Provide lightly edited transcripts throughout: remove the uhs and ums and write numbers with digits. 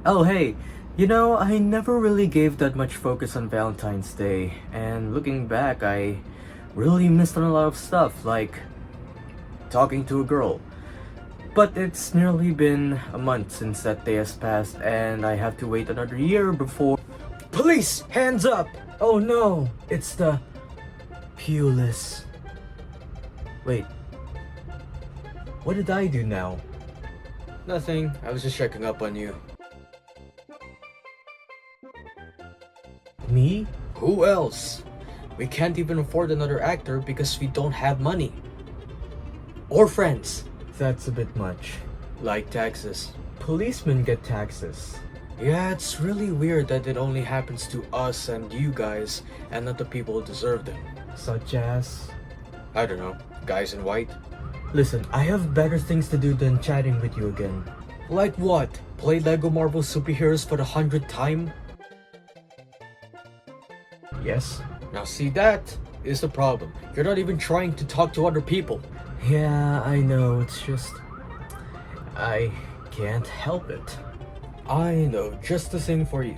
Oh, hey, I never really gave that much focus on Valentine's Day, and looking back, I really missed on a lot of stuff, like talking to a girl. But it's nearly been a month since that day has passed, and I have to wait another year before. Police! Hands up! Oh no, it's the Pulis. Wait, what did I do now? Nothing, I was just checking up on you. Me? Who else? We can't even afford another actor because we don't have money. Or friends. That's a bit much. Like taxes. Policemen get taxes. Yeah, it's really weird that it only happens to us and you guys, and not the people who deserve them. Such as? I don't know. Guys in white? Listen, I have better things to do than chatting with you again. Like what? Play Lego Marvel superheroes for the 100th time? Yes. Now see, that is the problem. You're not even trying to talk to other people. Yeah, I know, it's just... I can't help it. I know just the thing for you.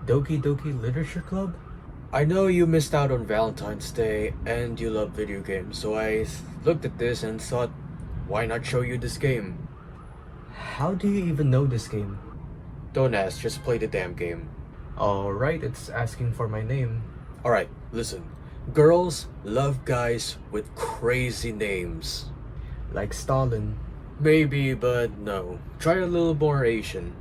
Doki Doki Literature Club? I know you missed out on Valentine's Day and you love video games, so I looked at this and thought, why not show you this game? How do you even know this game? Don't ask, just play the damn game. Alright, it's asking for my name. Alright, listen. Girls love guys with crazy names. Like Stalin. Maybe, but no. Try a little more Asian.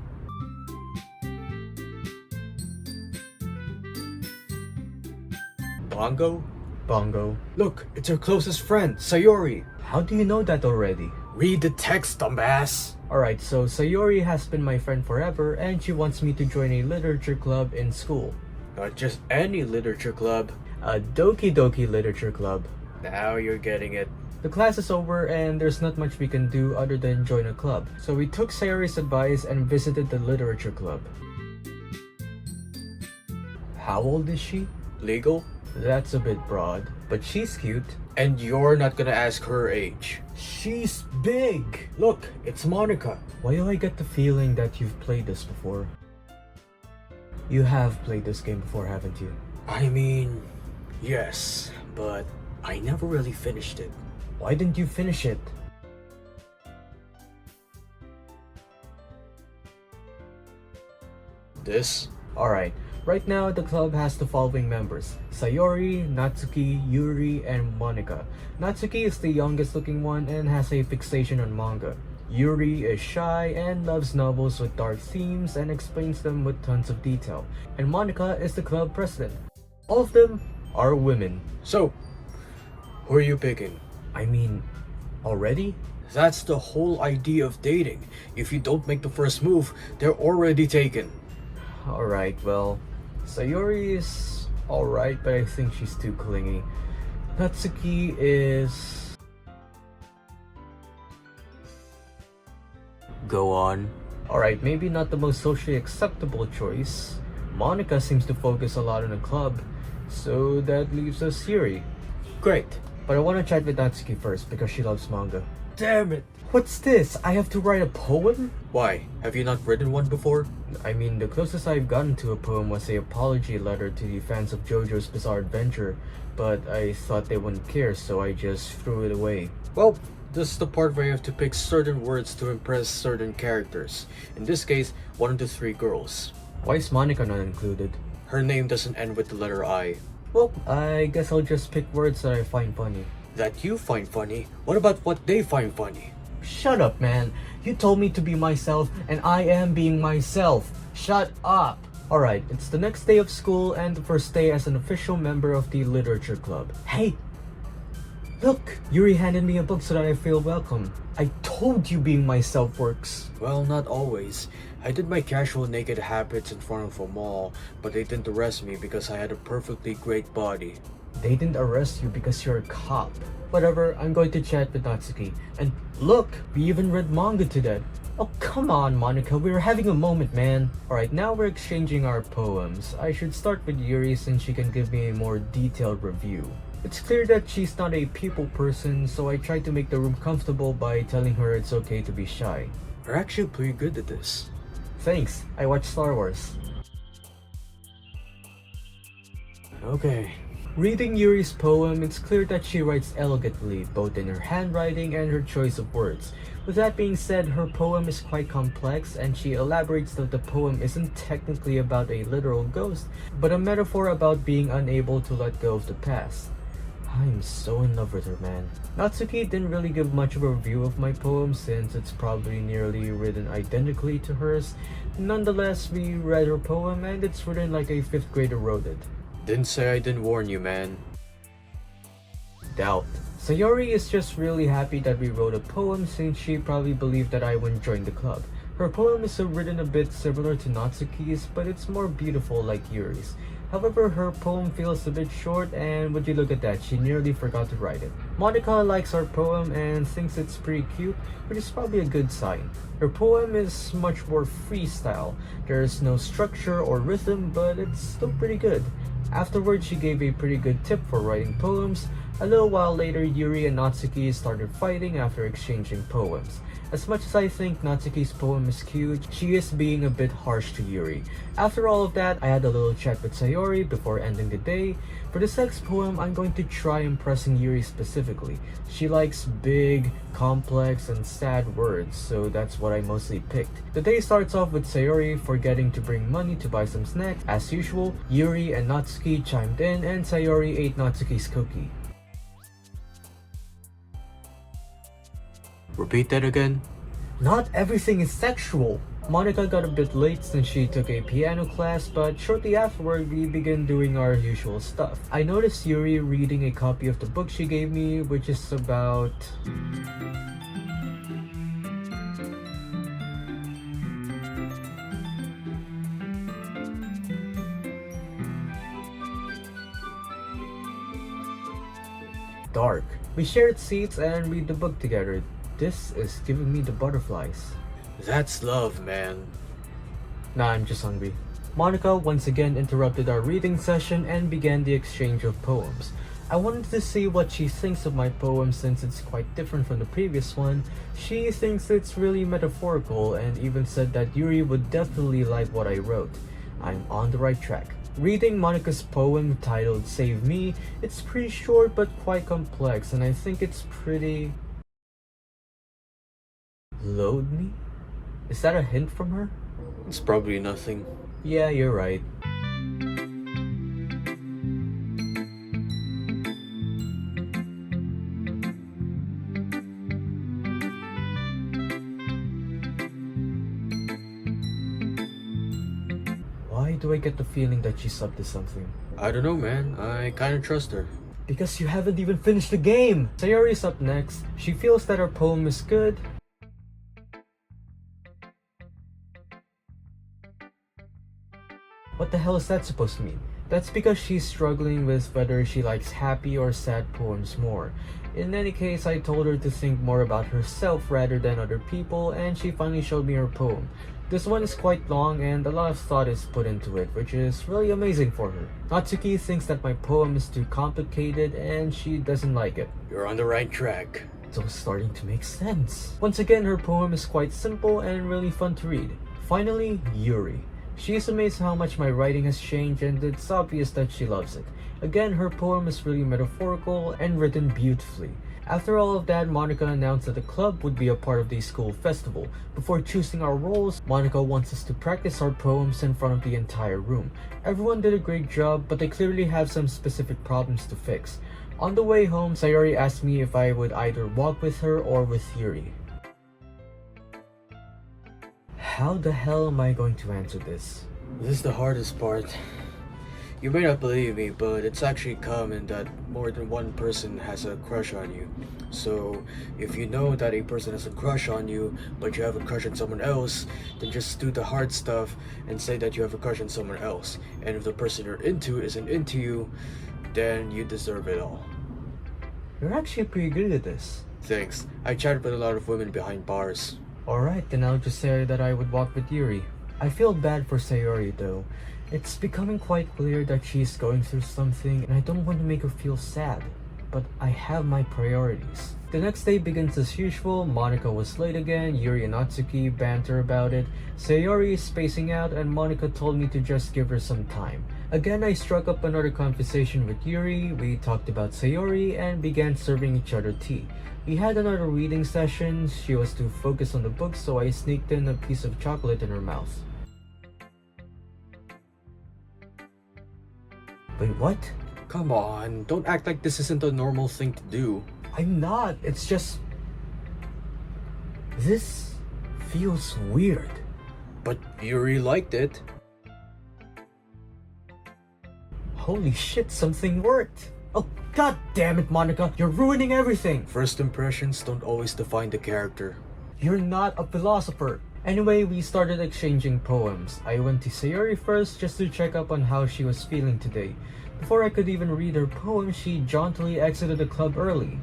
Bongo? Bongo. Look, it's her closest friend, Sayori. How do you know that already? Read the text, dumbass. Alright, so Sayori has been my friend forever and she wants me to join a literature club in school. Not just any literature club. A Doki Doki Literature Club. Now you're getting it. The class is over and there's not much we can do other than join a club. So we took Sayori's advice and visited the literature club. How old is she? Legal? That's a bit broad, but she's cute. And you're not gonna ask her age. She's big! Look, it's Monica. Why do I get the feeling that you've played this before? You have played this game before, haven't you? I mean, yes, but I never really finished it. Why didn't you finish it? This? Alright. Right now, the club has the following members: Sayori, Natsuki, Yuri, and Monica. Natsuki is the youngest looking one and has a fixation on manga. Yuri is shy and loves novels with dark themes and explains them with tons of detail. And Monica is the club president. All of them are women. So, who are you picking? I mean, already? That's the whole idea of dating. If you don't make the first move, they're already taken. Alright, well... Sayori is alright, but I think she's too clingy. Natsuki is... Go on. Alright, maybe not the most socially acceptable choice. Monica seems to focus a lot on the club, so that leaves us Yuri. Great, but I want to chat with Natsuki first because she loves manga. Damn it! What's this? I have to write a poem? Why? Have you not written one before? I mean, the closest I've gotten to a poem was an apology letter to the fans of JoJo's Bizarre Adventure, but I thought they wouldn't care, so I just threw it away. Well, this is the part where you have to pick certain words to impress certain characters. In this case, one of the three girls. Why is Monica not included? Her name doesn't end with the letter I. Well, I guess I'll just pick words that I find funny. That you find funny? What about what they find funny? Shut up, man. You told me to be myself, and I am being myself. Shut up. Alright, it's the next day of school and the first day as an official member of the literature club. Hey! Look! Yuri handed me a book so that I feel welcome. I told you being myself works. Well, not always. I did my casual naked habits in front of a mall, but they didn't arrest me because I had a perfectly great body. They didn't arrest you because you're a cop. Whatever, I'm going to chat with Natsuki. And look, we even read manga today. Oh, come on, Monica, we were having a moment, man. Alright, now we're exchanging our poems. I should start with Yuri since she can give me a more detailed review. It's clear that she's not a people person, so I tried to make the room comfortable by telling her it's okay to be shy. You're actually pretty good at this. Thanks, I watch Star Wars. Okay. Reading Yuri's poem, it's clear that she writes elegantly, both in her handwriting and her choice of words. With that being said, her poem is quite complex, and she elaborates that the poem isn't technically about a literal ghost, but a metaphor about being unable to let go of the past. I'm so in love with her, man. Natsuki didn't really give much of a review of my poem since it's probably nearly written identically to hers. Nonetheless, we read her poem and it's written like a 5th grader wrote it. Didn't say I didn't warn you, man. Doubt. Sayori is just really happy that we wrote a poem since she probably believed that I wouldn't join the club. Her poem is written a bit similar to Natsuki's, but it's more beautiful like Yuri's. However, her poem feels a bit short, and would you look at that, she nearly forgot to write it. Monica likes our poem and thinks it's pretty cute, which is probably a good sign. Her poem is much more freestyle. There's no structure or rhythm, but it's still pretty good. Afterwards, she gave a pretty good tip for writing poems. A little while later, Yuri and Natsuki started fighting after exchanging poems. As much as I think Natsuki's poem is cute, she is being a bit harsh to Yuri. After all of that, I had a little chat with Sayori before ending the day. For this next poem, I'm going to try impressing Yuri specifically. She likes big, complex, and sad words, so that's what I mostly picked. The day starts off with Sayori forgetting to bring money to buy some snacks. As usual, Yuri and Natsuki chimed in and Sayori ate Natsuki's cookie. Repeat that again. Not everything is sexual. Monica got a bit late since she took a piano class, but shortly afterward we began doing our usual stuff. I noticed Yuri reading a copy of the book she gave me, which is about... dark. We shared seats and read the book together. This is giving me the butterflies. That's love, man. Nah, I'm just hungry. Monica once again interrupted our reading session and began the exchange of poems. I wanted to see what she thinks of my poem since it's quite different from the previous one. She thinks it's really metaphorical and even said that Yuri would definitely like what I wrote. I'm on the right track. Reading Monica's poem titled Save Me, it's pretty short but quite complex, and I think it's pretty... Load me? Is that a hint from her? It's probably nothing. Yeah, you're right. Why do I get the feeling that she's up to something? I don't know, man. I kinda trust her. Because you haven't even finished the game! Sayori's up next. She feels that her poem is good. What the hell is that supposed to mean? That's because she's struggling with whether she likes happy or sad poems more. In any case, I told her to think more about herself rather than other people, and she finally showed me her poem. This one is quite long and a lot of thought is put into it, which is really amazing for her. Natsuki thinks that my poem is too complicated and she doesn't like it. You're on the right track. It's starting to make sense. Once again, her poem is quite simple and really fun to read. Finally, Yuri. She is amazed how much my writing has changed and it's obvious that she loves it. Again, her poem is really metaphorical and written beautifully. After all of that, Monica announced that the club would be a part of the school festival. Before choosing our roles, Monica wants us to practice our poems in front of the entire room. Everyone did a great job, but they clearly have some specific problems to fix. On the way home, Sayori asked me if I would either walk with her or with Yuri. How the hell am I going to answer this? This is the hardest part. You may not believe me, but it's actually common that more than one person has a crush on you. So, if you know that a person has a crush on you, but you have a crush on someone else, then just do the hard stuff and say that you have a crush on someone else. And if the person you're into isn't into you, Then you deserve it all. You're actually pretty good at this. Thanks. I chatted with a lot of women behind bars. Alright, then I'll just say that I would walk with Yuri. I feel bad for Sayori though. It's becoming quite clear that she's going through something and I don't want to make her feel sad. But I have my priorities. The next day begins as usual. Monica was late again, Yuri and Natsuki banter about it. Sayori is spacing out and Monica told me to just give her some time. Again, I struck up another conversation with Yuri. We talked about Sayori and began serving each other tea. We had another reading session. She was too focused on the book, so I sneaked in a piece of chocolate in her mouth. Wait, what? Come on, don't act like this isn't a normal thing to do. I'm not. It's just... this feels weird. But Yuri liked it. Holy shit, something worked. Oh, god damn it, Monica. You're ruining everything. First impressions don't always define the character. You're not a philosopher. Anyway, we started exchanging poems. I went to Sayori first just to check up on how she was feeling today. Before I could even read her poem, she jauntily exited the club early.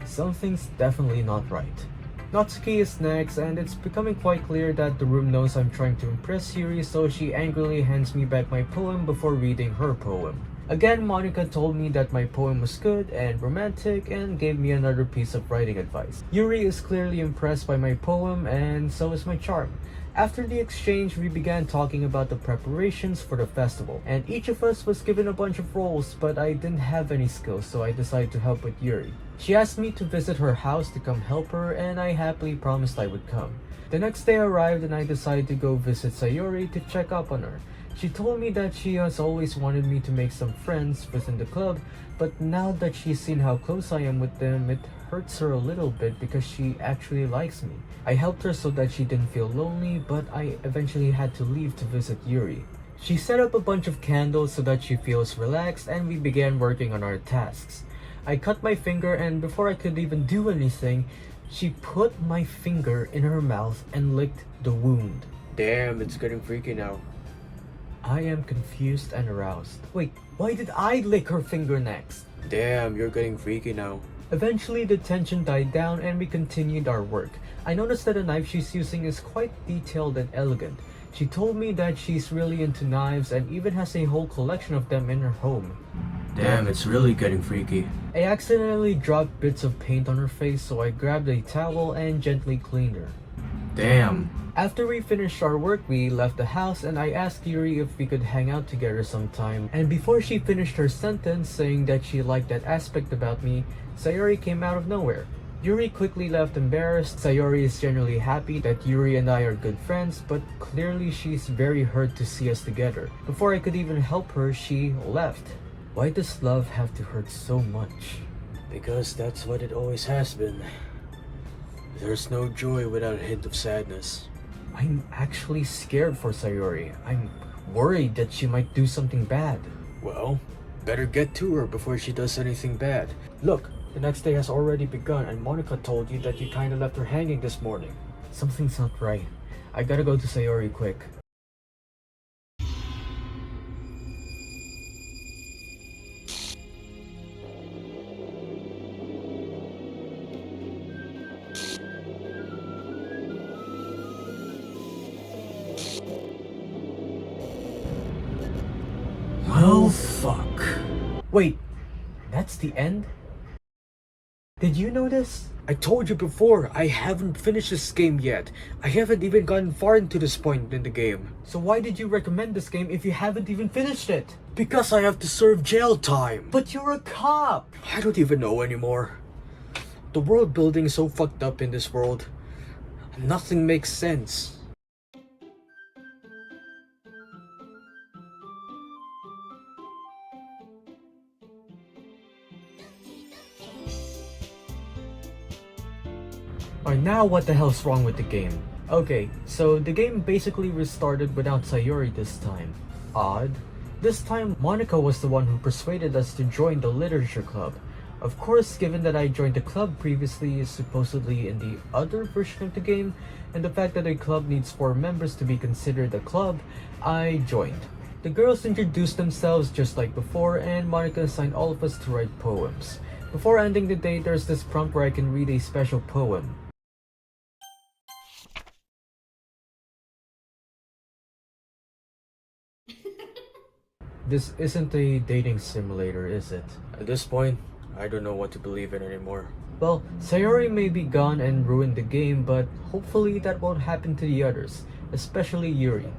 Something's definitely not right. Natsuki is next, and it's becoming quite clear that the room knows I'm trying to impress Yuri, so she angrily hands me back my poem before reading her poem. Again, Monica told me that my poem was good and romantic and gave me another piece of writing advice. Yuri is clearly impressed by my poem and so is my charm. After the exchange, we began talking about the preparations for the festival, and each of us was given a bunch of roles, but I didn't have any skills, so I decided to help with Yuri. She asked me to visit her house to come help her, and I happily promised I would come. The next day arrived and I decided to go visit Sayori to check up on her. She told me that she has always wanted me to make some friends within the club, but now that she's seen how close I am with them, it hurts her a little bit because she actually likes me. I helped her so that she didn't feel lonely, but I eventually had to leave to visit Yuri. She set up a bunch of candles so that she feels relaxed, and we began working on our tasks. I cut my finger, and before I could even do anything, she put my finger in her mouth and licked the wound. Damn, it's getting freaky now. I am confused and aroused. Wait, why did I lick her finger next? Damn, you're getting freaky now. Eventually, the tension died down and we continued our work. I noticed that the knife she's using is quite detailed and elegant. She told me that she's really into knives and even has a whole collection of them in her home. Damn, it's really getting freaky. I accidentally dropped bits of paint on her face, so I grabbed a towel and gently cleaned her. Damn. After we finished our work, we left the house and I asked Yuri if we could hang out together sometime. And before she finished her sentence saying that she liked that aspect about me, Sayori came out of nowhere. Yuri quickly left embarrassed. Sayori is generally happy that Yuri and I are good friends, but clearly she's very hurt to see us together. Before I could even help her, she left. Why does love have to hurt so much? Because that's what it always has been. There's no joy without a hint of sadness. I'm actually scared for Sayori. I'm worried that she might do something bad. Well, better get to her before she does anything bad. Look, the next day has already begun and Monica told you that you kinda left her hanging this morning. Something's not right. I gotta go to Sayori quick. Well, fuck. Wait, that's the end? Did you notice? I told you before, I haven't finished this game yet. I haven't even gotten far into this point in the game. So why did you recommend this game if you haven't even finished it? Because I have to serve jail time. But you're a cop! I don't even know anymore. The world building is so fucked up in this world. Nothing makes sense. Alright, now what the hell's wrong with the game? Okay, so the game basically restarted without Sayori this time. Odd. This time, Monica was the one who persuaded us to join the literature club. Of course, given that I joined the club previously supposedly in the other version of the game, and the fact that a club needs 4 members to be considered a club, I joined. The girls introduced themselves just like before, and Monica assigned all of us to write poems. Before ending the day, there's this prompt where I can read a special poem. This isn't a dating simulator, is it? At this point, I don't know what to believe in anymore. Well, Sayori may be gone and ruined the game, but hopefully that won't happen to the others, especially Yuri.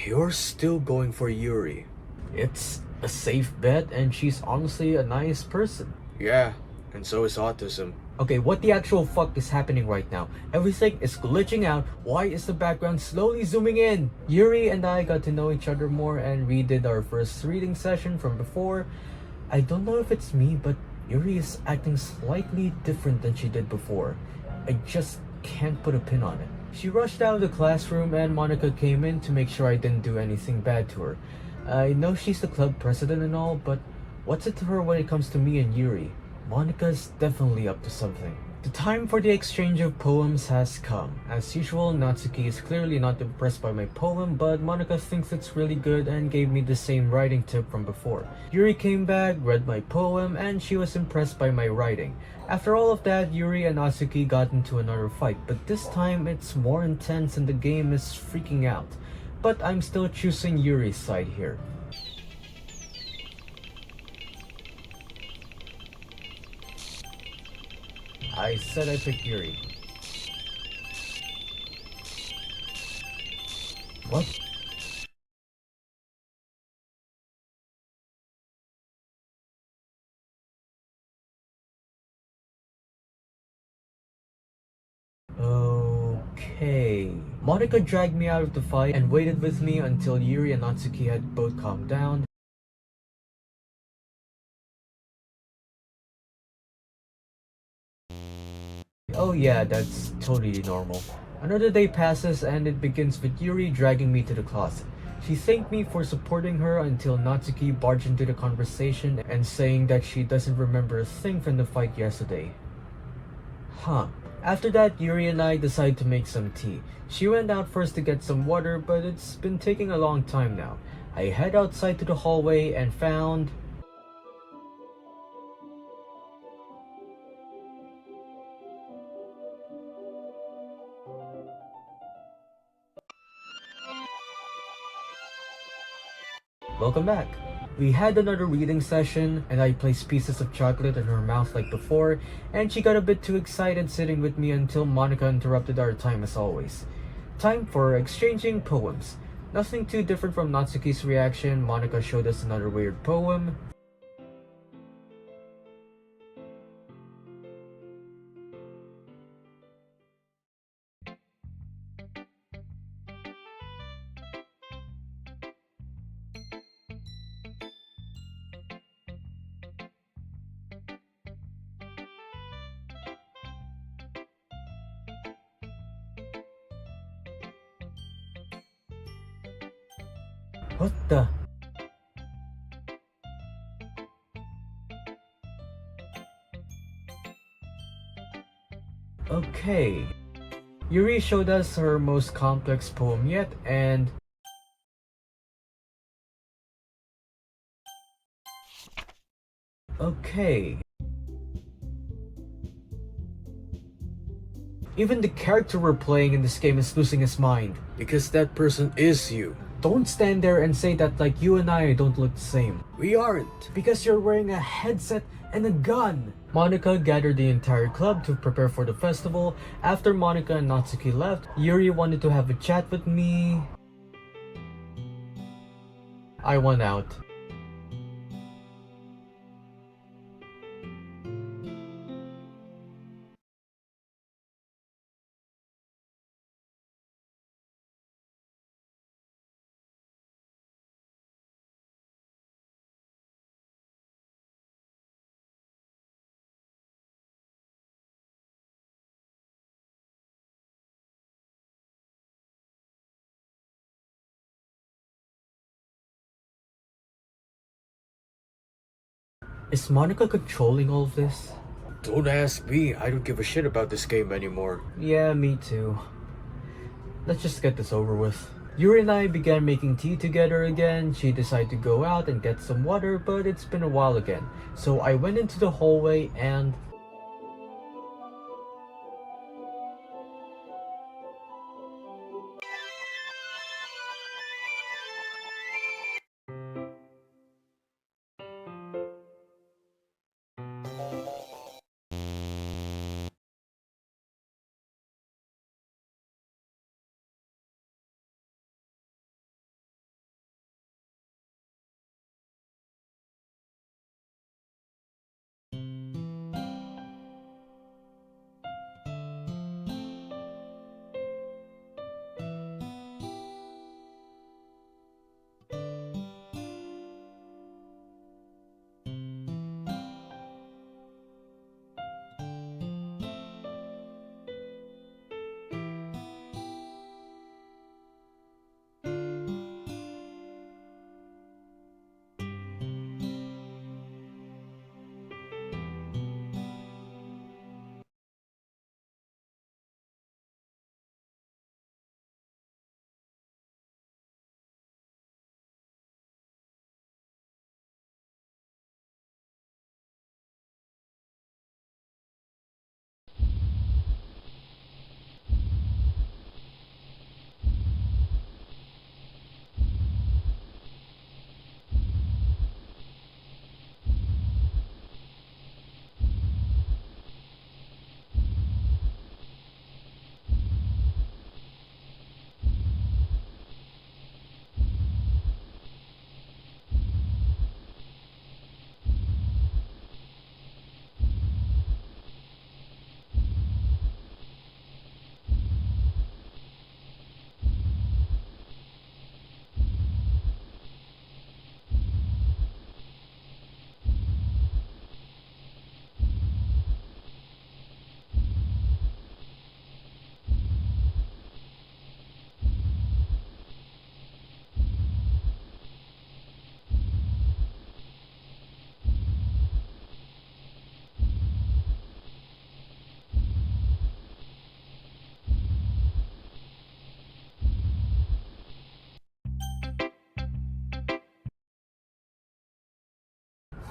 You're still going for Yuri. It's a safe bet, and she's honestly a nice person. Yeah, and so is autism. Okay, what the actual fuck is happening right now? Everything is glitching out. Why is the background slowly zooming in? Yuri and I got to know each other more and redid our first reading session from before. I don't know if it's me, but Yuri is acting slightly different than she did before. I just can't put a pin on it. She rushed out of the classroom and Monica came in to make sure I didn't do anything bad to her. I know she's the club president and all, but what's it to her when it comes to me and Yuri? Monica's definitely up to something. The time for the exchange of poems has come. As usual, Natsuki is clearly not impressed by my poem, but Monica thinks it's really good and gave me the same writing tip from before. Yuri came back, read my poem, and she was impressed by my writing. After all of that, Yuri and Natsuki got into another fight, but this time it's more intense and the game is freaking out. But I'm still choosing Yuri's side here. I said I picked Yuri. What? Okay. Monica dragged me out of the fight and waited with me until Yuri and Natsuki had both calmed down. Oh yeah, that's totally normal. Another day passes and it begins with Yuri dragging me to the closet. She thanked me for supporting her until Natsuki barged into the conversation and saying that she doesn't remember a thing from the fight yesterday. Huh. After that, Yuri and I decided to make some tea. She went out first to get some water, but it's been taking a long time now. I head outside to the hallway and found... Welcome back. We had another reading session, and I placed pieces of chocolate in her mouth like before, and she got a bit too excited sitting with me until Monica interrupted our time as always. Time for exchanging poems. Nothing too different from Natsuki's reaction. Monica showed us another weird poem. What the? Okay. Yuri showed us her most complex poem yet, and... Okay. Even the character we're playing in this game is losing his mind. Because that person is you. Don't stand there and say that like you and I don't look the same. We aren't. Because you're wearing a headset and a gun. Monica gathered the entire club to prepare for the festival. After Monica and Natsuki left, Yuri wanted to have a chat with me. I went out. Is Monica controlling all of this? Don't ask me. I don't give a shit about this game anymore. Yeah, me too. Let's just get this over with. Yuri and I began making tea together again. She decided to go out and get some water, but it's been a while again. So I went into the hallway and...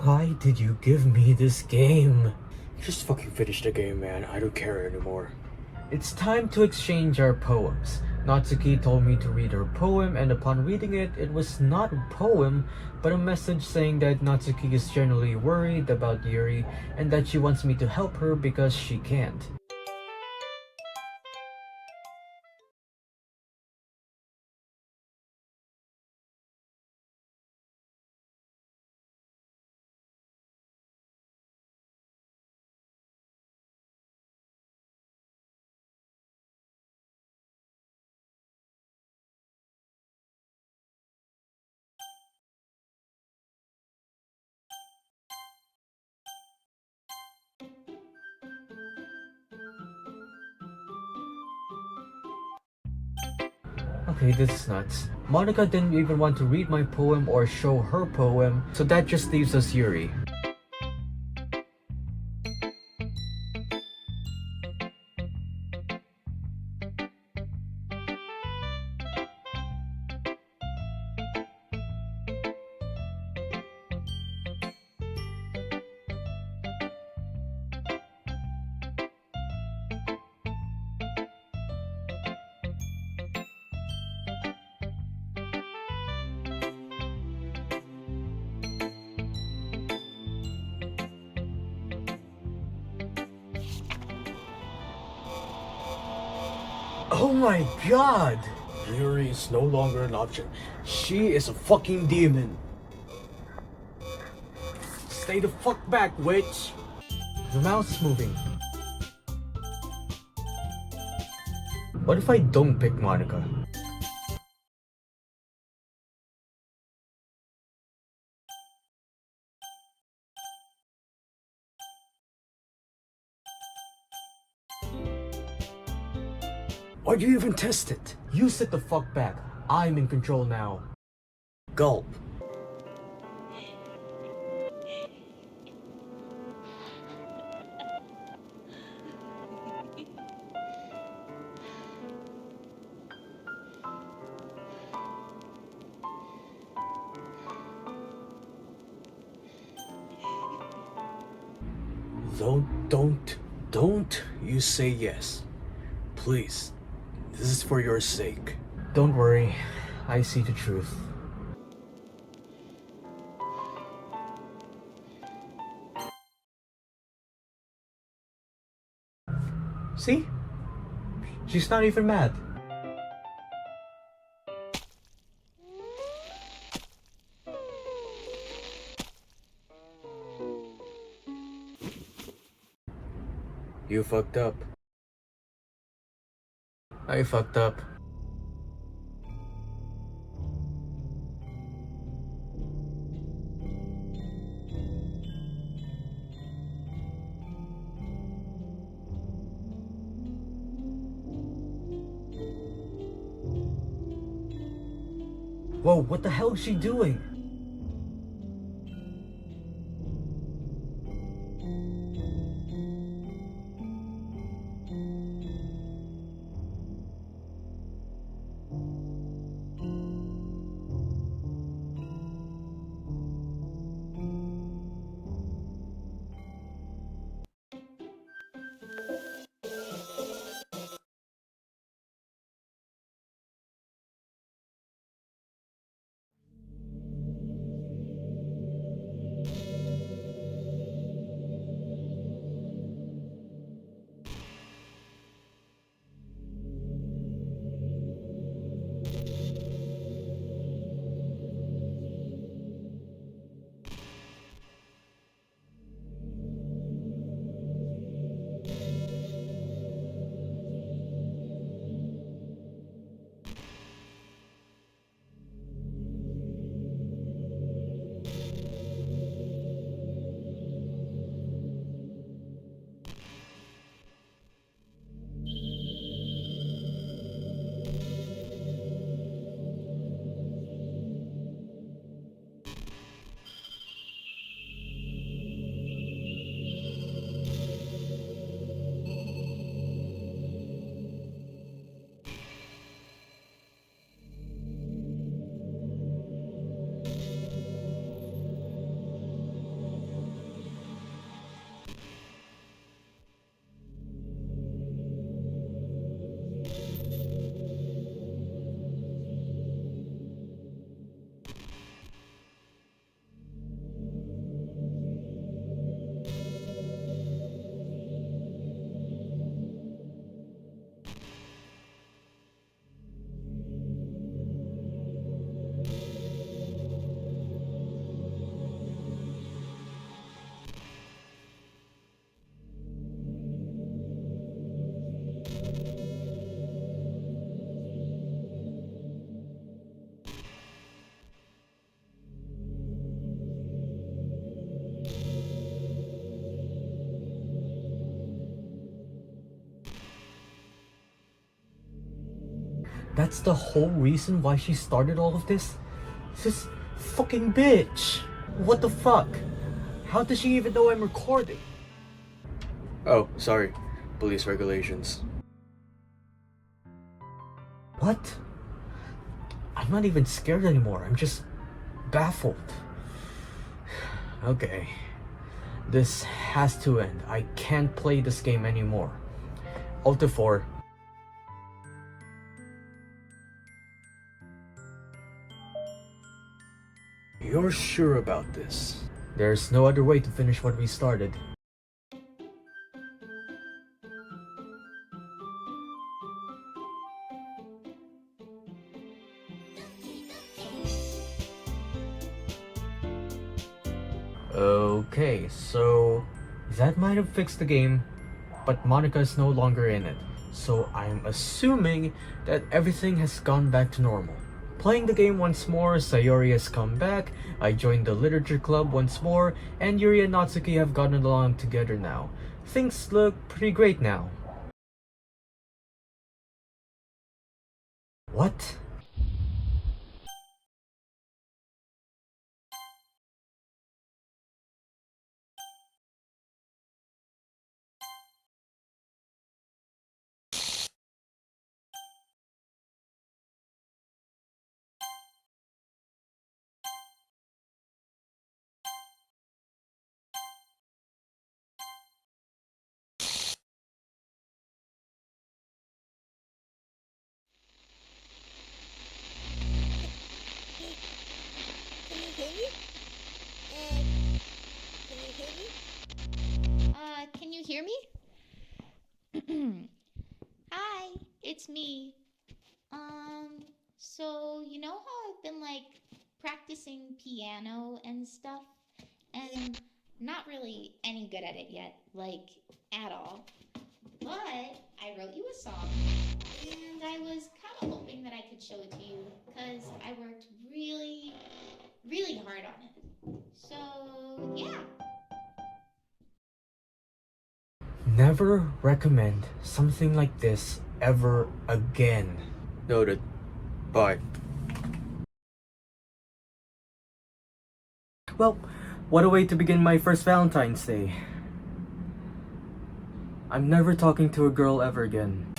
Why did you give me this game? Just fucking finish the game, man. I don't care anymore. It's time to exchange our poems. Natsuki told me to read her poem, and upon reading it, it was not a poem, but a message saying that Natsuki is generally worried about Yuri and that she wants me to help her because she can't. Okay, this is nuts. Monica didn't even want to read my poem or show her poem, so that just leaves us Yuri. Oh my god! Yuri is no longer an object. She is a fucking demon. Stay the fuck back, witch! The mouse is moving. What if I don't pick Monica? Why'd you even test it? You sit the fuck back. I'm in control now. Gulp. Don't you say yes. Please. This is for your sake. Don't worry, I see the truth. See? She's not even mad. You fucked up. I fucked up. Whoa, what the hell is she doing? That's the whole reason why she started all of this? This fucking bitch! What the fuck? How does she even know I'm recording? Oh, sorry. Police regulations. What? I'm not even scared anymore, I'm just baffled. Okay. This has to end. I can't play this game anymore. Alt F4. You're sure about this? There's no other way to finish what we started. Okay, so that might have fixed the game, but Monica is no longer in it. So I'm assuming that everything has gone back to normal. Playing the game once more, Sayori has come back, I joined the literature club once more, and Yuri and Natsuki have gotten along together now. Things look pretty great now. What? it's me. So you know how I've been like practicing piano and stuff, and not really any good at it yet, like at all. But I wrote you a song, and I was kind of hoping that I could show it to you because I worked really, really hard on it. So yeah. Never recommend something like this ever again. Noted. Bye. Well, what a way to begin my first Valentine's Day. I'm never talking to a girl ever again.